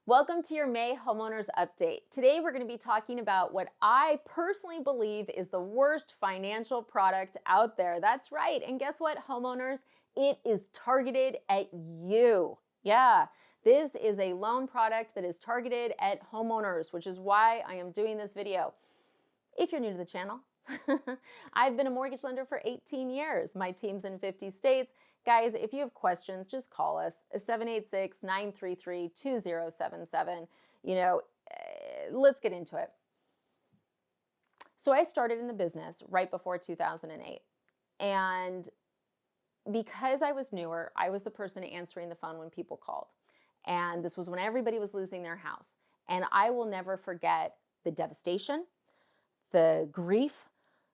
Welcome to your May Homeowners Update. Today we're going to be talking about what I personally believe is the worst financial product out there. That's right. And guess what, homeowners? It is targeted at you. Yeah, this is a loan product that is targeted at homeowners, which is why I am doing this video. If you're new to the channel, I've been a mortgage lender for 18 years. My team's in 50 states. Guys, if you have questions, just call us, 786-933-2077. Let's get into it. So I started in the business right before 2008. And because I was newer, I was the person answering the phone when people called. And this was when everybody was losing their house. And I will never forget the devastation, the grief,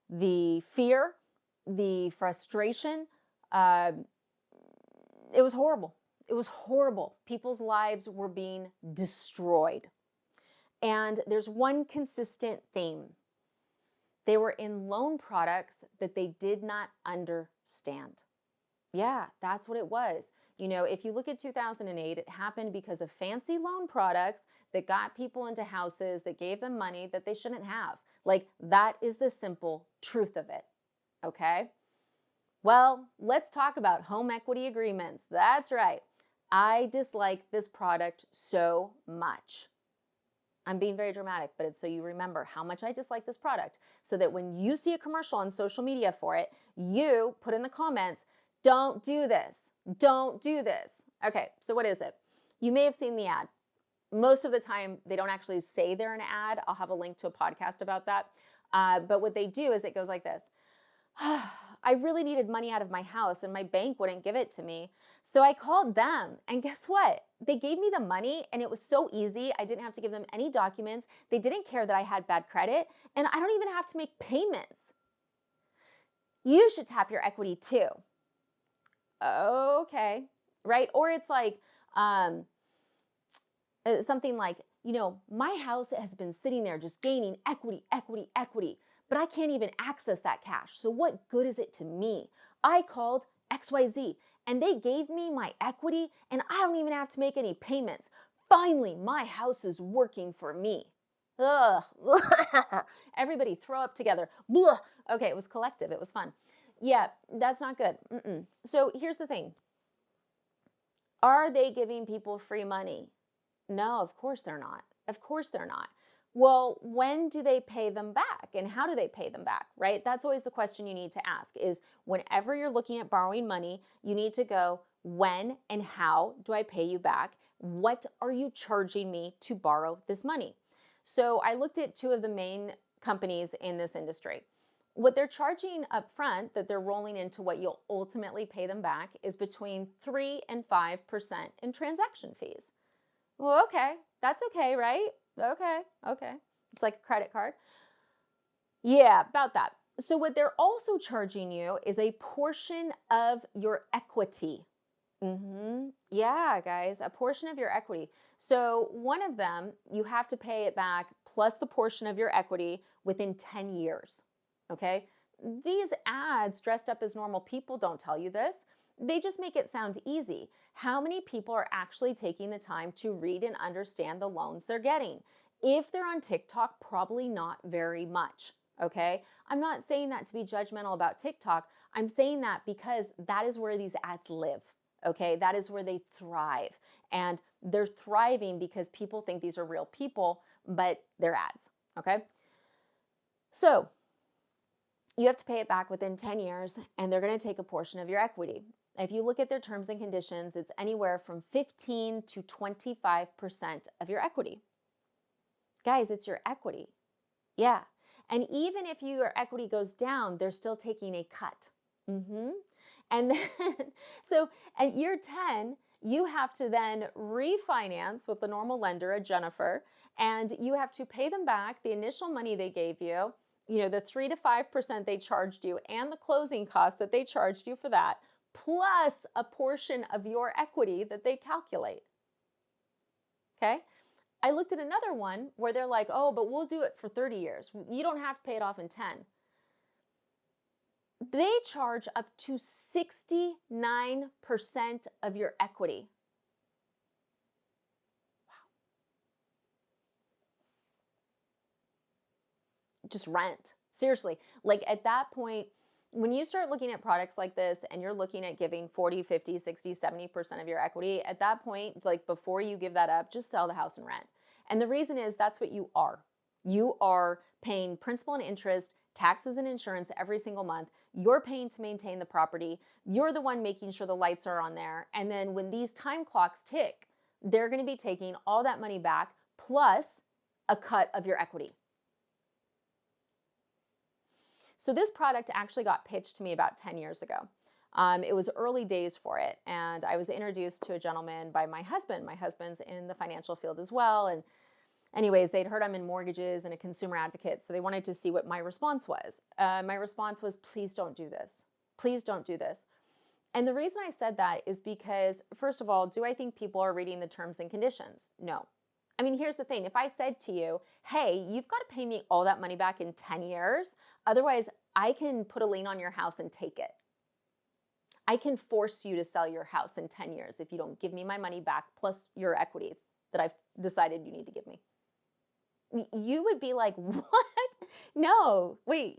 the fear, the frustration. It was horrible. It was horrible. People's lives were being destroyed. And there's one consistent theme. They were in loan products that they did not understand. Yeah, that's what it was. If you look at 2008, it happened because of fancy loan products that got people into houses, that gave them money that they shouldn't have. Like, that is the simple truth of it, okay? Well, let's talk about home equity agreements. That's right. I dislike this product so much. I'm being very dramatic, but it's so you remember how much I dislike this product, so that when you see a commercial on social media for it, you put in the comments, don't do this. Don't do this. Okay, so what is it? You may have seen the ad. Most of the time, they don't actually say they're an ad. I'll have a link to a podcast about that. But what they do is it goes like this. I really needed money out of my house and my bank wouldn't give it to me. So I called them, and guess what? They gave me the money and it was so easy. I didn't have to give them any documents. They didn't care that I had bad credit, and I don't even have to make payments. You should tap your equity too. Okay, right? Or it's like something like, my house has been sitting there just gaining equity, but I can't even access that cash. So what good is it to me? I called XYZ and they gave me my equity and I don't even have to make any payments. Finally, my house is working for me. Ugh. Everybody throw up together. Blah. Okay, it was collective. It was fun. Yeah, that's not good. So here's the thing. Are they giving people free money? No, of course they're not. Of course they're not. Well, when do they pay them back and how do they pay them back, right? That's always the question you need to ask is whenever you're looking at borrowing money, you need to go, when and how do I pay you back? What are you charging me to borrow this money? So I looked at two of the main companies in this industry. What they're charging up front that they're rolling into what you'll ultimately pay them back is between 3 and 5% in transaction fees. Well, okay, that's okay, right? Okay. It's like a credit card. Yeah, about that. So what they're also charging you is a portion of your equity. Yeah, guys, a portion of your equity. So one of them, you have to pay it back plus the portion of your equity within 10 years. Okay? These ads dressed up as normal people don't tell you this. They just make it sound easy. How many people are actually taking the time to read and understand the loans they're getting? If they're on TikTok, probably not very much, okay? I'm not saying that to be judgmental about TikTok. I'm saying that because that is where these ads live, okay? That is where they thrive. And they're thriving because people think these are real people, but they're ads, okay? So you have to pay it back within 10 years, and they're going to take a portion of your equity. If you look at their terms and conditions, it's anywhere from 15 to 25% of your equity. Guys, it's your equity. Yeah. And even if your equity goes down, they're still taking a cut. And then, so at year 10, you have to then refinance with the normal lender, a Jennifer, and you have to pay them back the initial money they gave you, the 3 to 5% they charged you, and the closing costs that they charged you for that, plus a portion of your equity that they calculate. Okay? I looked at another one where they're like, oh, but we'll do it for 30 years. You don't have to pay it off in 10. They charge up to 69% of your equity. Wow. just rent. Seriously, like at that point, when you start looking at products like this and you're looking at giving 40, 50, 60, 70% of your equity, at that point, like before you give that up, just sell the house and rent. And the reason is that's what you are. You are paying principal and interest, taxes and insurance every single month. You're paying to maintain the property. You're the one making sure the lights are on there. And then when these time clocks tick, they're going to be taking all that money back plus a cut of your equity. So this product actually got pitched to me about 10 years ago. It was early days for it. And I was introduced to a gentleman by my husband. My husband's in the financial field as well. And anyways, they'd heard I'm in mortgages and a consumer advocate. So they wanted to see what my response was. My response was, please don't do this. Please don't do this. And the reason I said that is because, first of all, do I think people are reading the terms and conditions? No. I mean, here's the thing. If I said to you, hey, you've got to pay me all that money back in 10 years, otherwise I can put a lien on your house and take it. I can force you to sell your house in 10 years if you don't give me my money back plus your equity that I've decided you need to give me. You would be like, what? No, wait.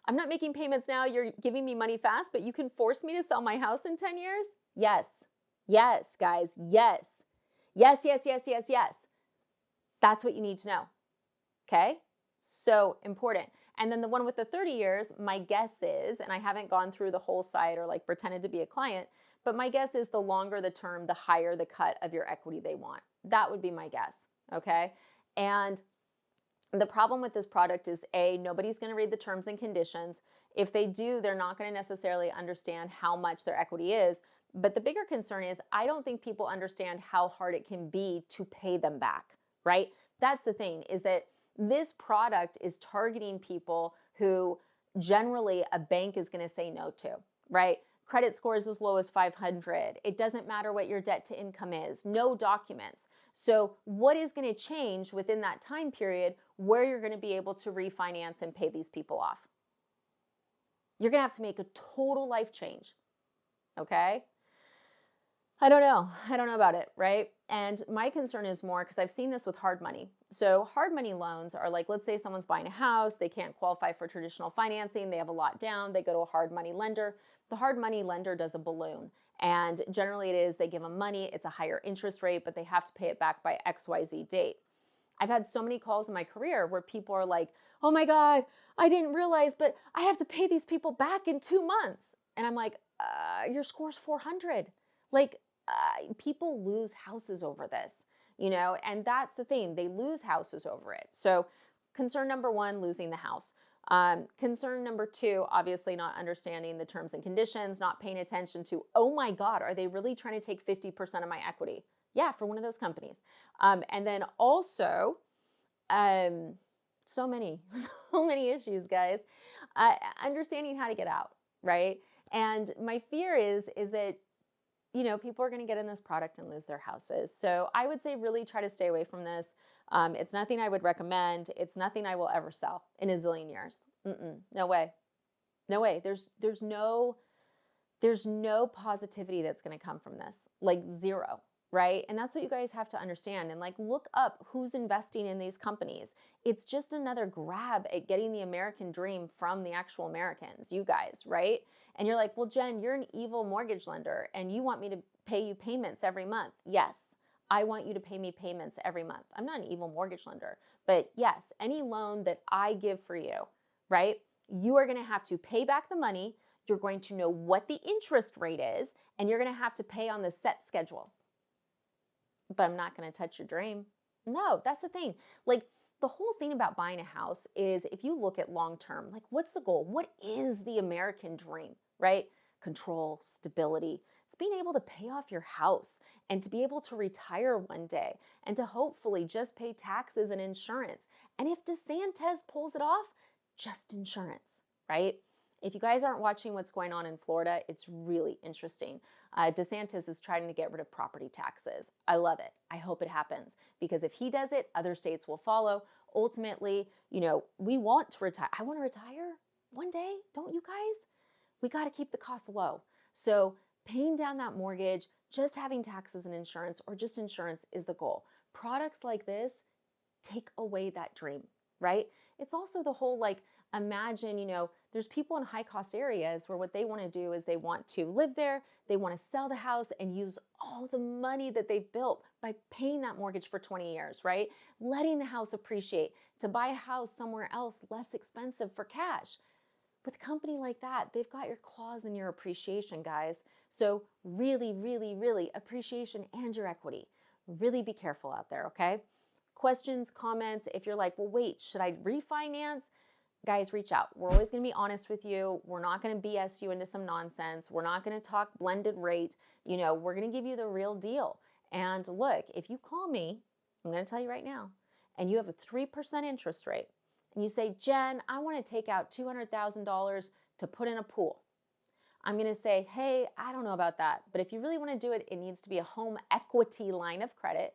I'm not making payments now. You're giving me money fast, but you can force me to sell my house in 10 years? Yes. Yes, guys. Yes. Yes. That's what you need to know. Okay? So important. And then the one with the 30 years, my guess is, and I haven't gone through the whole site or like pretended to be a client, but my guess is the longer the term, the higher the cut of your equity they want. That would be my guess. Okay? And the problem with this product is A, nobody's going to read the terms and conditions. If they do, they're not going to necessarily understand how much their equity is. But the bigger concern is I don't think people understand how hard it can be to pay them back, right? That's the thing, is that this product is targeting people who generally a bank is going to say no to, right? Credit scores as low as 500. It doesn't matter what your debt to income is, no documents. So what is going to change within that time period where you're going to be able to refinance and pay these people off? You're going to have to make a total life change, okay? I don't know about it, right? And my concern is more because I've seen this with hard money. So hard money loans are like, let's say someone's buying a house, they can't qualify for traditional financing, they have a lot down, they go to a hard money lender. The hard money lender does a balloon. And generally it is, they give them money, it's a higher interest rate, but they have to pay it back by XYZ date. I've had so many calls in my career where people are like, oh my God, I didn't realize, but I have to pay these people back in 2 months. And I'm like, your score's 400. Like, people lose houses over this, and that's the thing. They lose houses over it. So concern number one, losing the house. Concern number two, obviously not understanding the terms and conditions, not paying attention to, oh my God, are they really trying to take 50% of my equity? Yeah, for one of those companies. And then also, so many issues, guys. Understanding how to get out, right? And my fear is that people are going to get in this product and lose their houses. So I would say really try to stay away from this. It's nothing I would recommend. It's nothing I will ever sell in a zillion years. No way. No way. There's no positivity that's going to come from this. Like zero, right? And that's what you guys have to understand. And like look up who's investing in these companies. It's just another grab at getting the American dream from the actual Americans, you guys, right? And you're like, well, Jen, you're an evil mortgage lender and you want me to pay you payments every month. Yes, I want you to pay me payments every month. I'm not an evil mortgage lender, but yes, any loan that I give for you, right? You are going to have to pay back the money. You're going to know what the interest rate is, and you're going to have to pay on the set schedule. But I'm not going to touch your dream. No, that's the thing. Like the whole thing about buying a house is if you look at long term, like what's the goal? What is the American dream, right? Control, stability. It's being able to pay off your house and to be able to retire one day and to hopefully just pay taxes and insurance. And if DeSantis pulls it off, just insurance, right? If you guys aren't watching what's going on in Florida, it's really interesting. DeSantis is trying to get rid of property taxes. I love it. I hope it happens because if he does it, other states will follow. Ultimately, we want to retire. I want to retire one day, don't you guys? We got to keep the costs low. So paying down that mortgage, just having taxes and insurance or just insurance is the goal. Products like this take away that dream. right? It's also the whole like, imagine, there's people in high cost areas where what they want to do is they want to live there, they want to sell the house and use all the money that they've built by paying that mortgage for 20 years, right? Letting the house appreciate to buy a house somewhere else less expensive for cash. With a company like that, they've got your claws in your appreciation, guys. So really, really, really appreciation and your equity. Really be careful out there, okay? Questions, comments, if you're like, well, wait, should I refinance? Guys, reach out. We're always going to be honest with you. We're not going to BS you into some nonsense. We're not going to talk blended rate. We're going to give you the real deal. And look, if you call me, I'm going to tell you right now, and you have a 3% interest rate, and you say, Jen, I want to take out $200,000 to put in a pool. I'm going to say, hey, I don't know about that, but if you really want to do it, it needs to be a home equity line of credit.